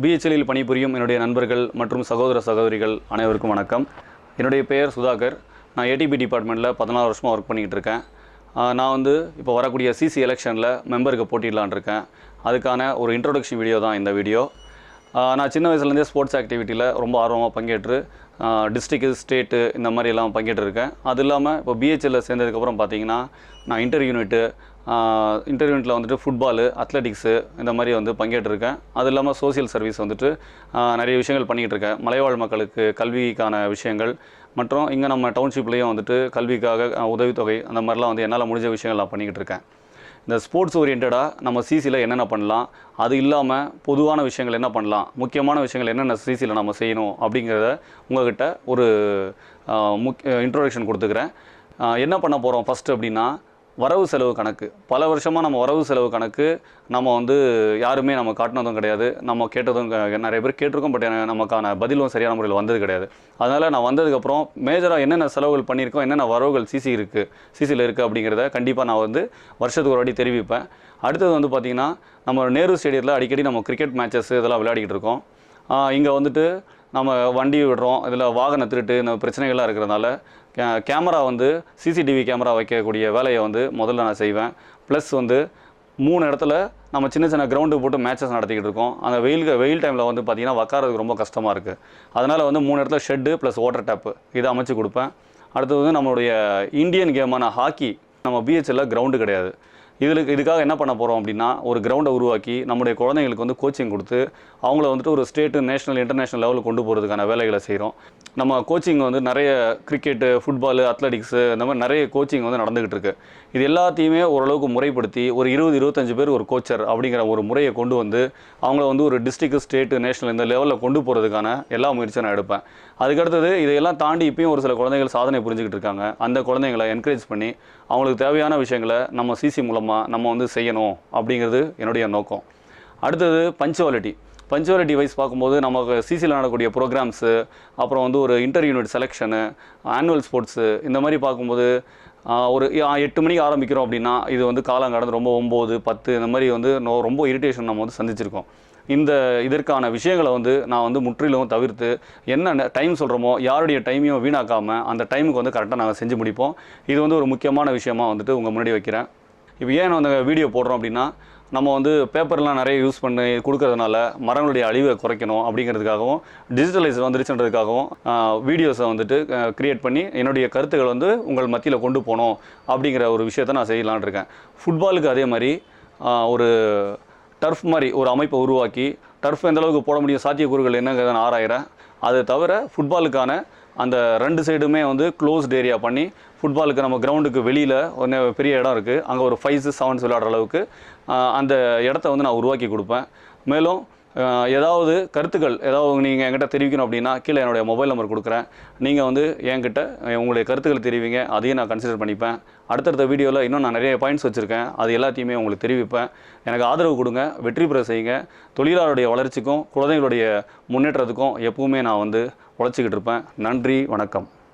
பிஹெச்எல்லில் பணிபுரியும் என்னுடைய நண்பர்கள் மற்றும் சகோதர சகோதரிகள் அனைவருக்கும் வணக்கம். என்னுடைய பெயர் சுதாகர். நான் ஏடிபி டிபார்ட்மெண்ட்டில் 14 வருஷமாக ஒர்க் பண்ணிக்கிட்டு இருக்கேன். நான் இப்போ வரக்கூடிய சிசி எலெக்ஷனில் மெம்பருக்கு போட்டிடலான் இருக்கேன். அதுக்கான ஒரு இன்ட்ரோடக்ஷன் வீடியோ தான் இந்த வீடியோ. நான் சின்ன வயசுலேருந்தே ஸ்போர்ட்ஸ் ஆக்டிவிட்டியில் ரொம்ப ஆர்வமாக பங்கேற்று டிஸ்ட்ரிக்ட், ஸ்டேட்டு இந்த மாதிரி எல்லாம் பங்கேற்றிருக்கேன். அது இல்லாமல் இப்போ பிஹெச்எல்லில் சேர்ந்ததுக்கப்புறம் பார்த்தீங்கன்னா நான் இன்டர் யூனிட்டில் வந்துட்டு ஃபுட்பாலு, அத்லெட்டிக்ஸு இந்த மாதிரி பங்கேற்றிருக்கேன். அது இல்லாமல் சோசியல் சர்வீஸ் நிறைய விஷயங்கள் பண்ணிக்கிட்டு இருக்கேன். மலைவாழ் மக்களுக்கு கல்விக்கான விஷயங்கள் மற்றும் இங்கே நம்ம டவுன்ஷிப்லேயும் கல்விக்காக உதவித்தொகை அந்த மாதிரிலாம் என்னால் முடிஞ்ச விஷயங்கள் நான் பண்ணிக்கிட்டு இருக்கேன். இந்த ஸ்போர்ட்ஸ் ஓரியன்டாக நம்ம சிசியில் என்னென்ன பண்ணலாம், அது இல்லாமல் பொதுவான விஷயங்கள் என்ன பண்ணலாம், முக்கியமான விஷயங்கள் என்னென்ன சிசியில் நம்ம செய்யணும் அப்படிங்கிறத உங்கள்கிட்ட ஒரு இன்ட்ரோடக்ஷன் கொடுத்துக்கிறேன். என்ன பண்ண போகிறோம் ஃபஸ்ட்டு அப்படின்னா, வரவு செலவு கணக்கு. பல வருஷமாக நம்ம வரவு செலவு கணக்கு நம்ம யாருமே நம்ம காட்டினதும் கிடையாது, நம்ம கேட்டதும் நிறைய பேர் கேட்டிருக்கோம். பட் நமக்கான பதிலும் சரியான முறையில் வந்தது கிடையாது. அதனால் நான் வந்ததுக்கப்புறம் மேஜராக என்னென்ன செலவுகள் பண்ணியிருக்கோம், என்னென்ன வரவுகள் சிசியில் இருக்குது அப்படிங்கிறத கண்டிப்பாக நான் வருஷத்துக்கு ஒரு வாட்டி தெரிவிப்பேன். அடுத்தது பார்த்திங்கன்னா, நம்ம நேரு ஸ்டேடியத்தில் அடிக்கடி நம்ம கிரிக்கெட் மேட்சஸ் இதெல்லாம் விளையாடிக்கிட்டு இருக்கோம். இங்கே நம்ம வண்டி விடுறோம், இதில் வாகன திருட்டு இந்த பிரச்சனைகள்லாம் இருக்கிறதுனால கேமரா சிசிடிவி கேமரா வைக்கக்கூடிய வேலையை முதல்ல நான் செய்வேன். ப்ளஸ் 3 இடத்துல நம்ம சின்ன சின்ன கிரவுண்டு போட்டு மேட்சஸ் நடத்திக்கிட்டு இருக்கோம். அந்த வெயில் டைமில் பார்த்திங்கன்னா உட்காரதுக்கு ரொம்ப கஷ்டமாக இருக்குது. அதனால் 3 இடத்துல ஷெட்டு ப்ளஸ் வாட்டர் டேப்பு இதை அமைச்சு கொடுப்பேன். அடுத்தது நம்மளுடைய இந்தியன் கேமான ஹாக்கி நம்ம பிஹெச்எல்லில் கிரவுண்டு கிடையாது. இதுக்காக என்ன பண்ண போகிறோம் அப்படின்னா, ஒரு கிரவுண்டை உருவாக்கி நம்முடைய குழந்தைங்களுக்கு கோச்சிங் கொடுத்து அவங்கள ஒரு ஸ்டேட்டு, நேஷனல், இன்டர்நேஷ்னல் லெவலில் கொண்டு போகிறதுக்கான வேலைகளை செய்கிறோம். நம்ம கோச்சிங் நிறைய கிரிக்கெட்டு, ஃபுட்பாலு, அத்லெட்டிக்ஸு இந்த மாதிரி நிறைய கோச்சிங் நடந்துக்கிட்டு இருக்குது. இது எல்லாத்தையுமே ஓரளவுக்கு முறைப்படுத்தி ஒரு 20-25 பேர் ஒரு கோச்சர் அப்படிங்கிற ஒரு முறையை கொண்டு அவங்கள ஒரு டிஸ்ட்ரிக்ட், ஸ்டேட்டு, நேஷனல் இந்த லெவலில் கொண்டு போகிறதுக்கான எல்லா முயற்சியும் நான் எடுப்பேன். அதுக்கடுத்தது இதையெல்லாம் தாண்டி இப்பயும் ஒரு சில குழந்தைகள் சாதனை புரிஞ்சுக்கிட்டு இருக்காங்க. அந்த குழந்தைங்களை என்கரேஜ் பண்ணி அவங்களுக்கு தேவையான விஷயங்களை நம்ம சிசி மூலமாக நம்ம செய்யணும் அப்படிங்கிறது என்னுடைய நோக்கம். அடுத்தது பஞ்சுவாலிட்டி வைஸ் பார்க்கும்போது நமக்கு சிசியில் நடக்கக்கூடிய ப்ரோக்ராம்ஸு, அப்புறம் ஒரு inter unit selection, annual sports இந்த மாதிரி பார்க்கும்போது ஒரு 8 மணிக்கு ஆரம்பிக்கிறோம் அப்படின்னா இது காலம் கடந்து ரொம்ப 9, 10 இந்த மாதிரி ரொம்ப இரிட்டேஷன் நம்ம சந்திச்சிருக்கோம். இதற்கான விஷயங்களை நான் முற்றிலும் தவிர்த்து என்ன டைம் சொல்கிறோமோ யாருடைய டைமையும் வீணாக்காமல் அந்த டைமுக்கு கரெக்டாக நாங்கள் செஞ்சு முடிப்போம். இது ஒரு முக்கியமான விஷயமாக உங்கள் முன்னாடி வைக்கிறேன். இப்போ ஏன் அந்த வீடியோ போடுறோம் அப்படின்னா, நம்ம பேப்பர்லாம் நிறைய யூஸ் பண்ணி கொடுக்கறதுனால மரங்களுடைய அழிவை குறைக்கணும் அப்படிங்கிறதுக்காகவும், டிஜிட்டலைஸ் வந்துருச்சுன்றதுக்காகவும் வீடியோஸை க்ரியேட் பண்ணி என்னுடைய கருத்துக்கள் உங்கள் மத்தியில் கொண்டு போகணும் அப்படிங்கிற ஒரு விஷயத்தை நான் செய்யலான் இருக்கேன். ஃபுட்பாலுக்கு அதே மாதிரி ஒரு டர்ஃப் மாதிரி ஒரு அமைப்பை உருவாக்கி, டர்ஃப் எந்தளவுக்கு போட முடியும், சாத்தியக்கூறுகள் என்னங்கிறத நான் ஆராயிறேன். அதை தவிர ஃபுட்பாலுக்கான அந்த 2 சைடுமே க்ளோஸ்ட் ஏரியா பண்ணி, ஃபுட்பாலுக்கு நம்ம கிரவுண்டுக்கு வெளியில் பெரிய இடம் இருக்குது, அங்கே ஒரு 5s 7s விளையாடுற அளவுக்கு அந்த இடத்த நான் உருவாக்கி கொடுப்பேன். மேலும் ஏதாவது கருத்துக்கள் நீங்கள் என்கிட்ட தெரிவிக்கணும் அப்படின்னா கீழே என்னுடைய மொபைல் நம்பர் கொடுக்குறேன். நீங்கள் என்கிட்ட உங்களுடைய கருத்துக்களை தெரிவிங்க, அதையும் நான் கன்சிடர் பண்ணிப்பேன். அடுத்தடுத்த வீடியோவில் இன்னும் நான் நிறைய பாயிண்ட்ஸ் வச்சுருக்கேன், அது எல்லாத்தையுமே உங்களுக்கு தெரிவிப்பேன். எனக்கு ஆதரவு கொடுங்க, வெற்றி பெற செய்யுங்க. தொழிலாளருடைய வளர்ச்சிக்கும் குழந்தைகளுடைய முன்னேற்றத்துக்கும் எப்பவுமே நான் உழைச்சிக்கிட்டு இருப்பேன். நன்றி, வணக்கம்.